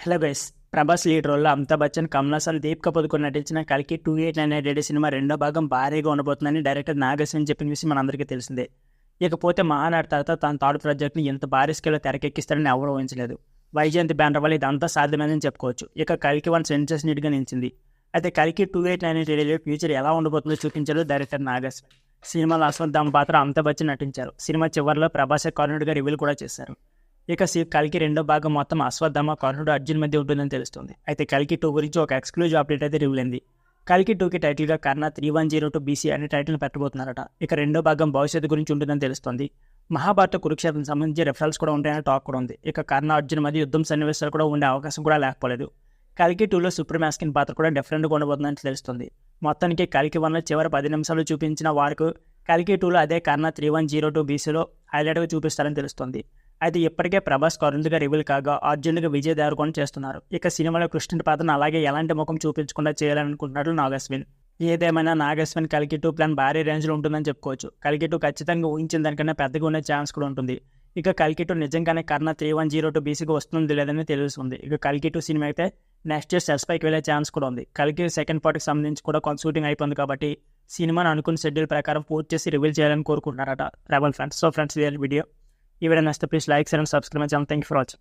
Hello guys, Prabhas lead రోల్లో అమితాబ్ బచ్చన్, కమల్ హాసన్, దీపికా పదుకొనే నటించిన కల్కి 2898 సినిమా రెండో భాగం భారీగా ఉండబోతుందని డైరెక్టర్ నాగశ్విన్ చెప్పిన విషయం మనందరికీ తెలిసిందే. ఇకపోతే మహానాడు తర్వాత తన థర్డ్ ప్రాజెక్ట్ని ఇంత భారీ స్కేల్లో తెరకెక్కిస్తారని ఎవరు ఊహించలేదు. వైజయంతి బ్యానర్ వల్ల ఇదంతా సాధ్యమైందని చెప్పుకోవచ్చు. ఇక కల్కి 1 సెన్సేషన్గా నిలిచింది. అయితే కల్కి 2898 ఫ్యూచర్ ఎలా ఉండబోతుందో చూపించారు డైరెక్టర్ నాగశ్విన్. సినిమాలో అశ్వత్థామ పాత్ర అమితాబ్ బచ్చన్ నటించారు. సినిమా చివరిలో ప్రభాసే కర్ణుడిగా రివీల్ కూడా చేశారు. ఇక కల్కి రెండో భాగం మొత్తం అశ్వత్థామ, కర్ణుడు, అర్జున్ మధ్య ఉంటుందని తెలుస్తుంది. అయితే కల్కి 2 గురించి ఒక ఎక్స్క్లూజివ్ అప్డేట్ అయితే రివీల్ అయింది. కల్కి 2కి టైటిల్గా కర్ణ 3102 BC అనే టైటిల్ పెట్టబోతున్నారట. ఇక రెండో భాగం భవిష్యత్తు గురించి ఉంటుందని తెలుస్తుంది. మహాభారత, కురుక్షేత్రం సంబంధించి రెఫరెన్స్ కూడా ఉంటాయని టాక్ కూడా ఉంది. ఇక కర్ణ, అర్జున్ మధ్య యుద్ధం సన్నివేశాలు కూడా ఉండే అవకాశం కూడా లేకపోలేదు. కల్కి 2లో సుప్రీమాస్కిన్ పాత్ర కూడా డిఫరెంట్గా ఉండబోతుందని తెలుస్తుంది. మొత్తానికి కల్కి 1లో చివరి 10 నిమిషాలు చూపించిన వారికి కల్కి 2లో అదే కర్ణ 3102 BCలో హైలైట్గా చూపిస్తారని తెలుస్తుంది. అయితే ఇప్పటికే ప్రభాస్ కరుణుడిగా రివీల్ కాగా అర్జునుడిగా విజయ్ దేవరకొండ చేస్తున్నారు. ఇక సినిమాలో కృష్ణుడి పాత్రను అలాగే ఎలాంటి ముఖం చూపించకుండా చేయాలనుకుంటున్నారు నాగశ్విన్. ఏదేమైనా నాగశ్విన్ కల్కి 2 ప్లాన్ భారీ రేంజ్లో ఉంటుందని చెప్పుకోవచ్చు. కల్కి 2 ఖచ్చితంగా ఊహించిన దానికన్నా పెద్దగా ఉండే ఛాన్స్ కూడా ఉంటుంది. ఇక కల్కి 2 నిజంగానే కర్ణ 3102 BCకి వస్తుంది లేదని తెలుస్తుంది. ఇక కల్కి 2 సినిమా అయితే నెక్స్ట్ ఇయర్ సెట్స్ పైకి వెళ్ళే ఛాన్స్ కూడా ఉంది. కల్కి సెకండ్ పార్ట్కి సంబంధించి కూడా కొంత షూటింగ్ అయిపోయింది కాబట్టి సినిమాను అనుకున్న షెడ్యూల్ ప్రకారం పూర్తి చేసి రివీల్ చేయాలని కోరుకుంటున్నారట రెబల్ ఫ్రెండ్స్. సో ఫ్రెండ్స్, ఇదే వీడియో. ఈ వీడియో నచ్చితే please like, share and subscribe my channel. Thank you for watching.